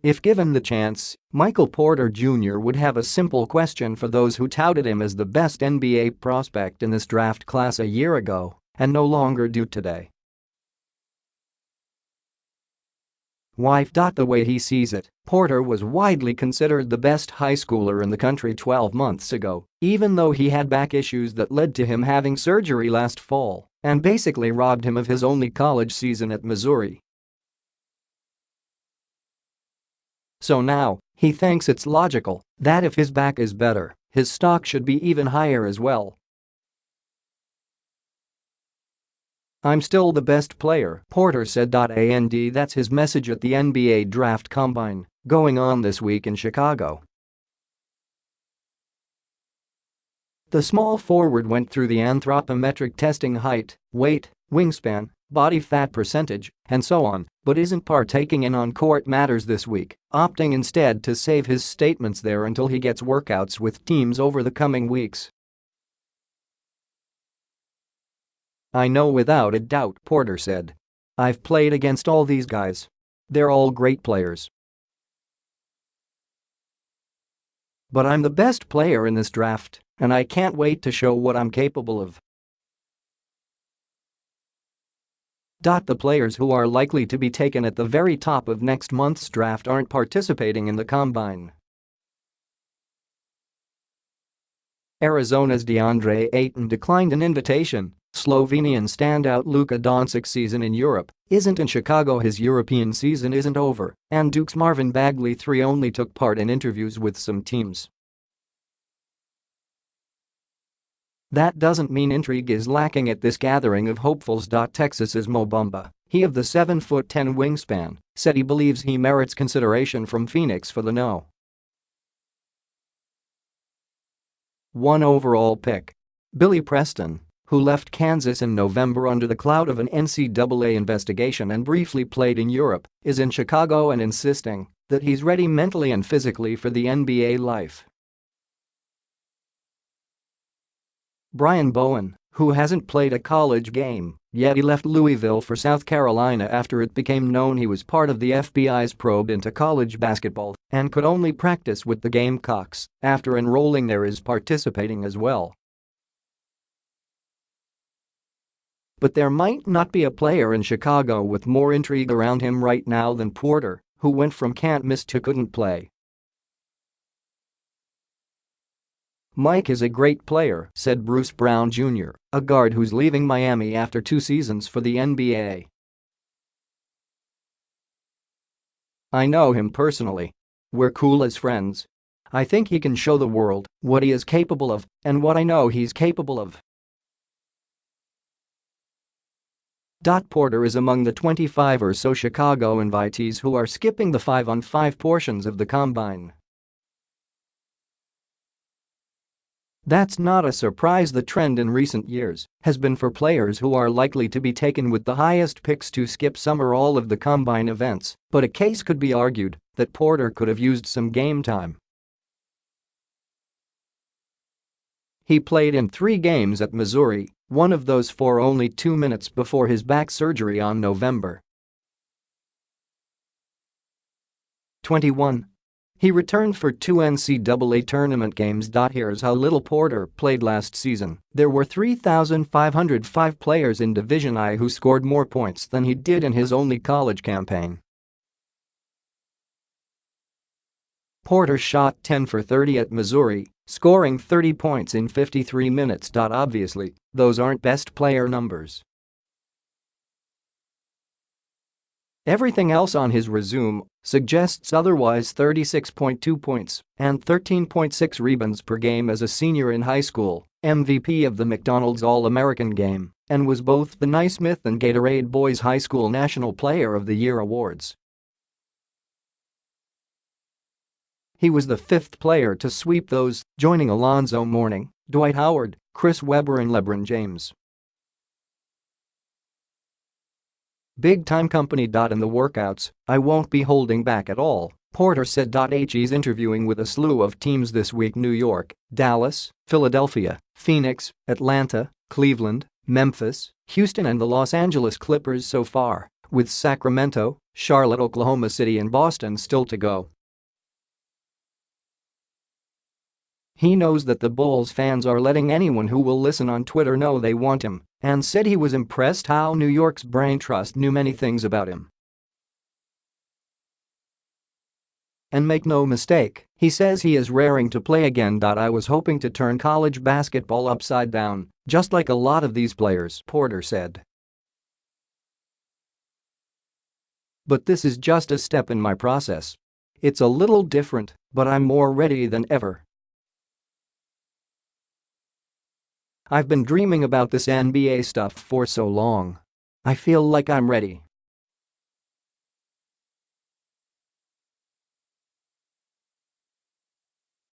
If given the chance, Michael Porter Jr. would have a simple question for those who touted him as the best NBA prospect in this draft class a year ago and no longer do today. Why? The way he sees it, Porter was widely considered the best high schooler in the country 12 months ago, even though he had back issues that led to him having surgery last fall and basically robbed him of his only college season at Missouri. So now, he thinks it's logical that if his back is better, his stock should be even higher as well. "I'm still the best player," Porter said. And that's his message at the NBA Draft Combine going on this week in Chicago. The small forward went through the anthropometric testing: height, weight, wingspan, body fat percentage, and so on, but isn't partaking in on-court matters this week, opting instead to save his statements there until he gets workouts with teams over the coming weeks. "I know without a doubt," Porter said. "I've played against all these guys. They're all great players. But I'm the best player in this draft, and I can't wait to show what I'm capable of." The players who are likely to be taken at the very top of next month's draft aren't participating in the combine. Arizona's DeAndre Ayton declined an invitation. Slovenian standout Luka Doncic's season in Europe isn't in Chicago. His European season isn't over, and Duke's Marvin Bagley III only took part in interviews with some teams. That doesn't mean intrigue is lacking at this gathering of hopefuls. Texas's Mo Bamba, he of the 7'10" wingspan, said he believes he merits consideration from Phoenix for the No. 1 overall pick. Billy Preston, who left Kansas in November under the cloud of an NCAA investigation and briefly played in Europe, is in Chicago and insisting that he's ready mentally and physically for the NBA life. Brian Bowen, who hasn't played a college game yet, he left Louisville for South Carolina after it became known he was part of the FBI's probe into college basketball and could only practice with the Gamecocks after enrolling there, is participating as well. But there might not be a player in Chicago with more intrigue around him right now than Porter, who went from can't miss to couldn't play. "Mike is a great player," said Bruce Brown Jr., a guard who's leaving Miami after 2 seasons for the NBA. "I know him personally. We're cool as friends. I think he can show the world what he is capable of and what I know he's capable of." Porter is among the 25 or so Chicago invitees who are skipping the 5-on-5 portions of the combine. That's not a surprise. The trend in recent years has been for players who are likely to be taken with the highest picks to skip some or all of the combine events, but a case could be argued that Porter could have used some game time. He played in 3 games at Missouri, one of those for only 2 minutes before his back surgery on November 21. He returned for 2 NCAA tournament games. Here's how little Porter played last season. There were 3,505 players in Division I who scored more points than he did in his only college campaign. Porter shot 10 for 30 at Missouri, scoring 30 points in 53 minutes. Obviously, those aren't best player numbers. Everything else on his resume suggests otherwise. 36.2 points and 13.6 rebounds per game as a senior in high school, MVP of the McDonald's All-American Game, and was both the Naismith and Gatorade Boys High School National Player of the Year awards. He was the 5th player to sweep those, joining Alonzo Mourning, Dwight Howard, Chris Webber and LeBron James. "Big-time company. In the workouts, I won't be holding back at all," Porter said. He's interviewing with a slew of teams this week: New York, Dallas, Philadelphia, Phoenix, Atlanta, Cleveland, Memphis, Houston and the Los Angeles Clippers so far, with Sacramento, Charlotte, Oklahoma City and Boston still to go. He knows that the Bulls fans are letting anyone who will listen on Twitter know they want him, and said he was impressed how New York's brain trust knew many things about him. And make no mistake, he says he is raring to play again. I was hoping to turn college basketball upside down, just like a lot of these players, Porter said. But this is just a step in my process. It's a little different, but I'm more ready than ever. I've been dreaming about this NBA stuff for so long. I feel like I'm ready.